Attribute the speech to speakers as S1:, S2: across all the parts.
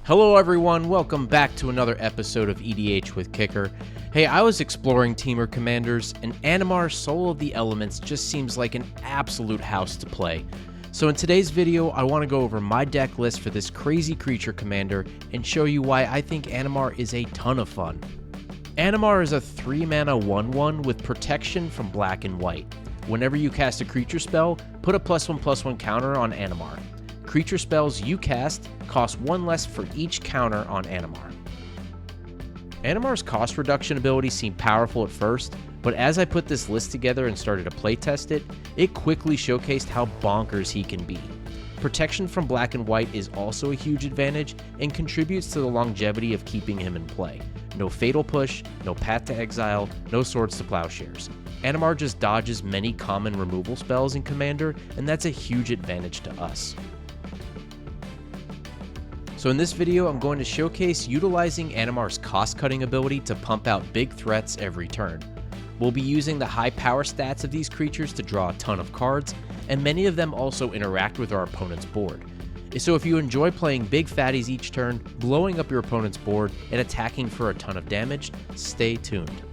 S1: Hello everyone, welcome back to another episode of EDH with Kicker. Hey, I was exploring Teamer Commanders, and Animar Soul of the Elements just seems like an absolute house to play. So in today's video, I want to go over my deck list for this crazy creature commander and show you why I think Animar is a ton of fun. Animar is a 3-mana 1/1 with protection from black and white. Whenever you cast a creature spell, put a +1/+1 counter on Animar. Creature spells you cast cost 1 less for each counter on Animar. Animar's cost reduction ability seemed powerful at first, but as I put this list together and started to playtest it, it quickly showcased how bonkers he can be. Protection from black and white is also a huge advantage and contributes to the longevity of keeping him in play. No Fatal Push, no Path to Exile, no Swords to Plowshares. Animar just dodges many common removal spells in Commander, and that's a huge advantage to us. So in this video, I'm going to showcase utilizing Animar's cost-cutting ability to pump out big threats every turn. We'll be using the high power stats of these creatures to draw a ton of cards, and many of them also interact with our opponent's board. So if you enjoy playing big fatties each turn, blowing up your opponent's board, and attacking for a ton of damage, stay tuned.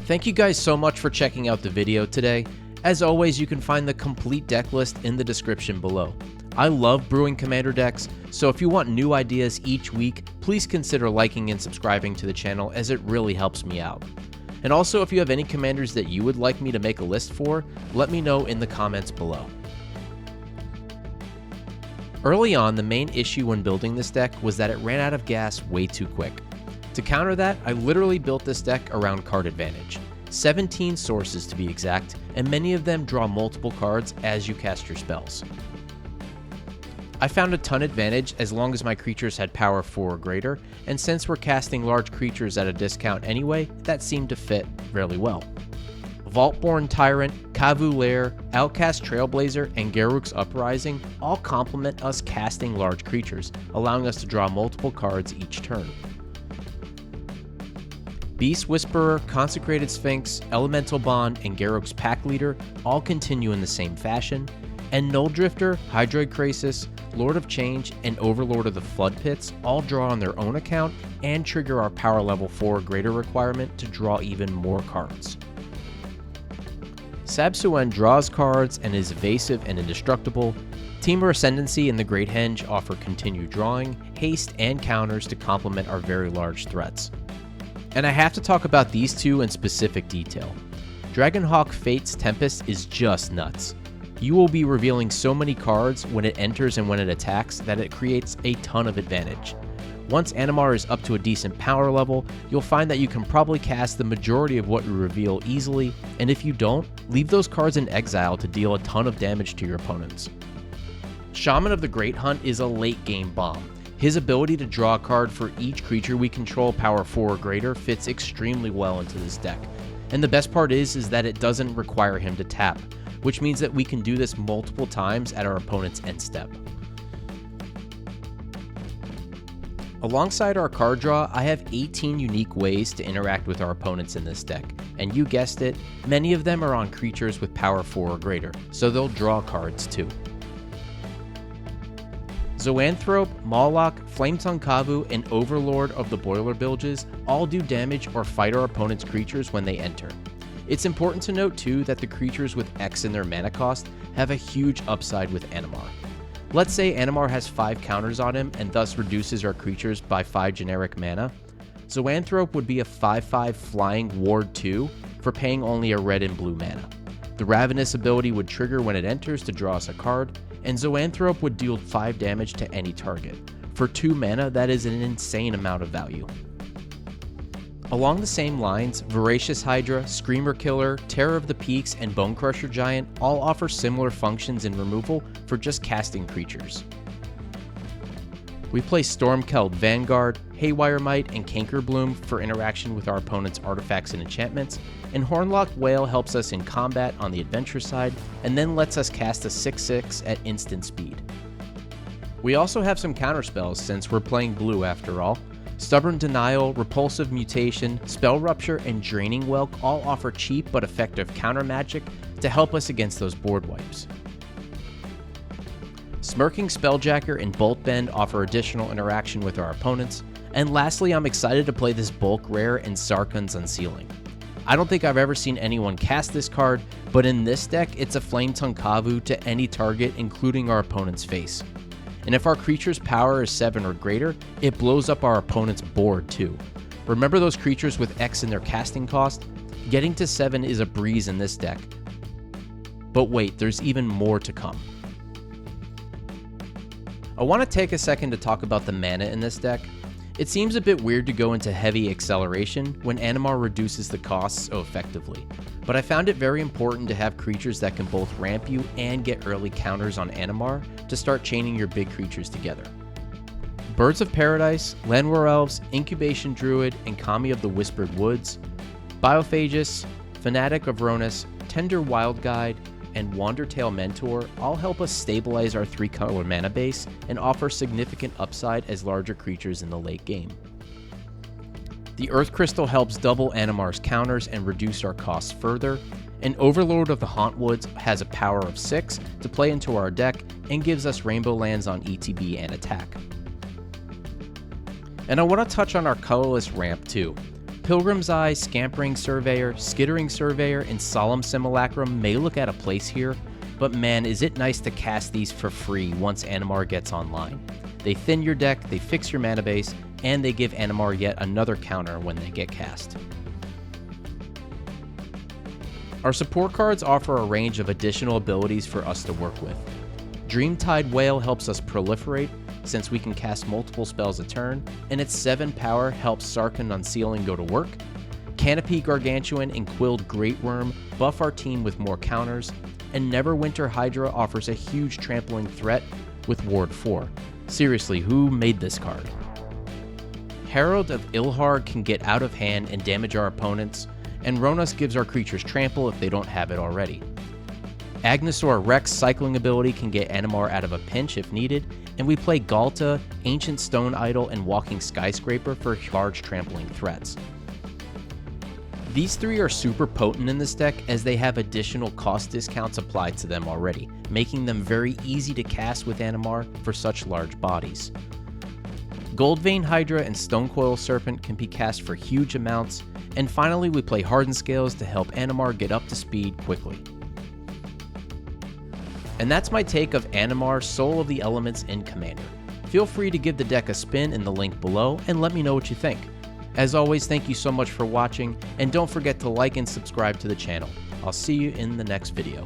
S1: Thank you guys so much for checking out the video today. As always, you can find the complete deck list in the description below. I love brewing Commander decks, so if you want new ideas each week, please consider liking and subscribing to the channel as it really helps me out. And also, if you have any commanders that you would like me to make a list for, let me know in the comments below. Early on, the main issue when building this deck was that it ran out of gas way too quick. To counter that, I literally built this deck around card advantage. 17 sources to be exact, and many of them draw multiple cards as you cast your spells. I found a ton advantage as long as my creatures had power 4 or greater, and since we're casting large creatures at a discount anyway, that seemed to fit really well. Vaultborn Tyrant, Kavu Lair, Outcast Trailblazer, and Garruk's Uprising all complement us casting large creatures, allowing us to draw multiple cards each turn. Beast Whisperer, Consecrated Sphinx, Elemental Bond, and Garruk's Pack Leader all continue in the same fashion, and Null Drifter, Hydroid Krasis, Lord of Change, and Overlord of the Flood Pits all draw on their own account and trigger our power level 4 or greater requirement to draw even more cards. Sabsuen draws cards and is evasive and indestructible. Teamer Ascendancy and the Great Henge offer continued drawing, haste, and counters to complement our very large threats. And I have to talk about these two in specific detail. Dragonhawk Fate's Tempest is just nuts. You will be revealing so many cards when it enters and when it attacks that it creates a ton of advantage. Once Animar is up to a decent power level, you'll find that you can probably cast the majority of what you reveal easily, and if you don't, leave those cards in exile to deal a ton of damage to your opponents. Shaman of the Great Hunt is a late game bomb. His ability to draw a card for each creature we control power 4 or greater fits extremely well into this deck. And the best part is that it doesn't require him to tap, which means that we can do this multiple times at our opponent's end step. Alongside our card draw, I have 18 unique ways to interact with our opponents in this deck, and you guessed it, many of them are on creatures with power 4 or greater, so they'll draw cards too. Zoanthrope, Mawloc, Flametongue Kavu, and Overlord of the Boiler Bilges all do damage or fight our opponent's creatures when they enter. It's important to note too that the creatures with X in their mana cost have a huge upside with Animar. Let's say Animar has 5 counters on him and thus reduces our creatures by 5 generic mana. Zoanthrope would be a 5/5 flying Ward 2 for paying only a red and blue mana. The Ravenous ability would trigger when it enters to draw us a card, and Zoanthrope would deal 5 damage to any target. For 2 mana, that is an insane amount of value. Along the same lines, Voracious Hydra, Screamer Killer, Terror of the Peaks, and Bone Crusher Giant all offer similar functions in removal for just casting creatures. We play Stormkeld Vanguard, Haywire Might, and Cankerbloom for interaction with our opponent's artifacts and enchantments, and Hornlock Whale helps us in combat on the adventure side, and then lets us cast a 6/6 at instant speed. We also have some counterspells since we're playing blue after all. Stubborn Denial, Repulsive Mutation, Spell Rupture, and Draining Welk all offer cheap but effective counter magic to help us against those board wipes. Smirking Spelljacker and Bolt Bend offer additional interaction with our opponents, and lastly, I'm excited to play this bulk rare in Sarkhan's Unsealing. I don't think I've ever seen anyone cast this card, but in this deck, it's a Flametongue Kavu to any target, including our opponent's face. And if our creature's power is 7 or greater, it blows up our opponent's board too. Remember those creatures with X in their casting cost? Getting to 7 is a breeze in this deck. But wait, there's even more to come. I want to take a second to talk about the mana in this deck. It seems a bit weird to go into heavy acceleration when Animar reduces the costs so effectively, but I found it very important to have creatures that can both ramp you and get early counters on Animar to start chaining your big creatures together. Birds of Paradise, Llanowar Elves, Incubation Druid, and Kami of the Whispered Woods, Biophagus, Fanatic of Ronus, Tender Wild Guide, and Wandertail Mentor all help us stabilize our 3-color mana base and offer significant upside as larger creatures in the late game. The Earth Crystal helps double Animar's counters and reduce our costs further, and Overlord of the Hauntwoods has a power of 6 to play into our deck and gives us Rainbow Lands on ETB and attack. And I want to touch on our colorless ramp too. Pilgrim's Eye, Scampering Surveyor, Skittering Surveyor, and Solemn Simulacrum may look out of place here, but man, is it nice to cast these for free once Animar gets online. They thin your deck, they fix your mana base, and they give Animar yet another counter when they get cast. Our support cards offer a range of additional abilities for us to work with. Dreamtide Whale helps us proliferate, since we can cast multiple spells a turn, and its 7 power helps Sarkhan's Unsealing go to work. Canopy Gargantuan and Quilled Greatworm buff our team with more counters, and Neverwinter Hydra offers a huge trampling threat with Ward 4. Seriously, who made this card? Herald of Ilhar can get out of hand and damage our opponents, and Ronus gives our creatures trample if they don't have it already. Agnesaur Rex cycling ability can get Animar out of a pinch if needed, and we play Galta, Ancient Stone Idol, and Walking Skyscraper for large trampling threats. These 3 are super potent in this deck as they have additional cost discounts applied to them already, making them very easy to cast with Animar for such large bodies. Goldvein Hydra and Stonecoil Serpent can be cast for huge amounts, and finally we play Hardened Scales to help Animar get up to speed quickly. And that's my take of Animar, Soul of the Elements in Commander. Feel free to give the deck a spin in the link below and let me know what you think. As always, thank you so much for watching, and don't forget to like and subscribe to the channel. I'll see you in the next video.